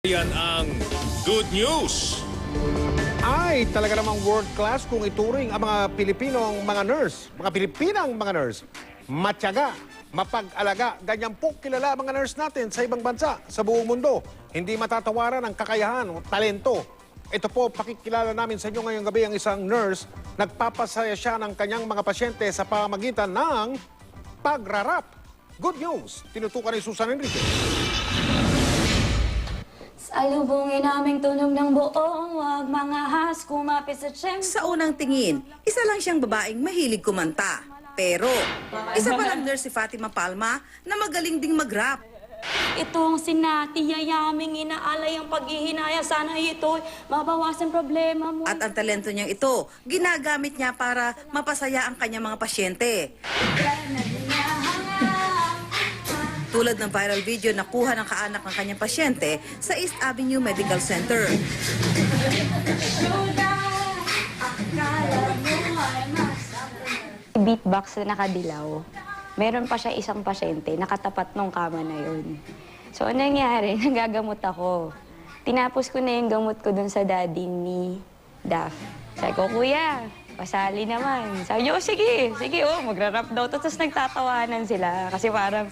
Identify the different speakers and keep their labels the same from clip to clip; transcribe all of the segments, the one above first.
Speaker 1: Yan ang good news.
Speaker 2: Ay, talaga namang world class kung ituring ang mga Pilipinong mga nurse. Mga Pilipinang mga nurse. Matyaga, mapag-alaga. Ganyan po kilala ang mga nurse natin sa ibang bansa, sa buong mundo. Hindi matatawaran ang kakayahan o talento. Ito po, pakikilala namin sa inyo ngayong gabi ang isang nurse. Nagpapasaya siya ng kanyang mga pasyente sa pamamagitan ng pagrarap. Good news, tinutukan ni Susan Enriquez.
Speaker 3: Salubungin naming tunog ng buong wag mga has kumapit sa tiyempo.
Speaker 4: Sa unang tingin, isa lang siyang babaeng mahilig kumanta. Pero, isa palang nurse si Fatima Palma na magaling ding mag-rap.
Speaker 3: Itong sinatiyayaming inaalay ang paghihinaya. Sana ito mabawasan problema mo.
Speaker 4: At ang talento niyang ito, ginagamit niya para mapasaya ang kanyang mga pasyente. Tulad ng viral video na kuha ng kaanak ng kanyang pasyente sa East Avenue Medical Center.
Speaker 3: Beatbox na nakadilaw. Meron pa siya isang pasyente, nakatapat nung kama na yun. So, ano nangyari? Nagagamot ako. Tinapos ko na yung gamot ko dun sa daddy ni Daph. Sabi ko, kuya, pasali naman. Sabi niya, oh, sige, magra-rap daw. Tapos nagtatawanan sila kasi parang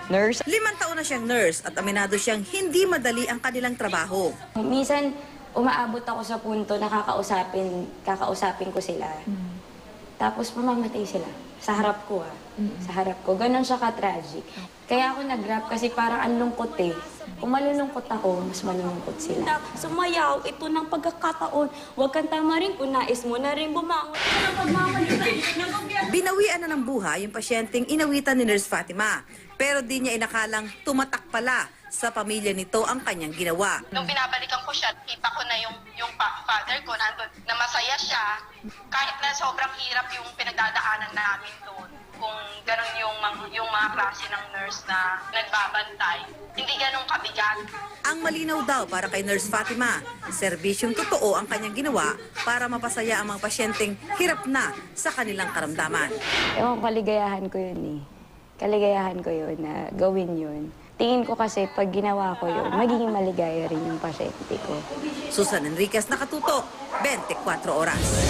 Speaker 3: nurse.
Speaker 4: 5 taon na siyang nurse at aminado siyang hindi madali ang kanilang trabaho.
Speaker 3: Minsan, umaabot ako sa punto na kakausapin ko sila. Tapos mamamatay sila. Sa harap ko Sa harap ko. Ganon siya ka-tragic. Kaya ako nag-rap kasi parang ang lungkot eh. Kung malulungkot ako, mas malulungkot sila. Sumayaw, ito ng pagkakataon. Huwag kang tama rin kung nais mo na rin bumangon.
Speaker 4: Binawian na ng buhay yung pasyenteng inawitan ni Nurse Fatima. Pero di niya inakalang tumatak pala sa pamilya nito ang kanyang ginawa.
Speaker 5: Nung binabalikan ko siya, kita ko na yung father ko nandun, na masaya siya. Kahit na sobrang hirap yung pinagdadaanan namin doon. Kung ganun yung mga klase ng nurse na nagbabantay, hindi ganun kabigat.
Speaker 4: Ang malinaw daw para kay Nurse Fatima, serbisyong totoo ang kanyang ginawa para mapasaya ang mga pasyenteng hirap na sa kanilang karamdaman.
Speaker 3: Ewan, kaligayahan ko yun eh. Kaligayahan ko yun na gawin yun. Tingin ko kasi pag ginawa ko yun, magiging maligaya rin yung pasyente ko.
Speaker 4: Susan Enriquez, nakatutok, 24 oras.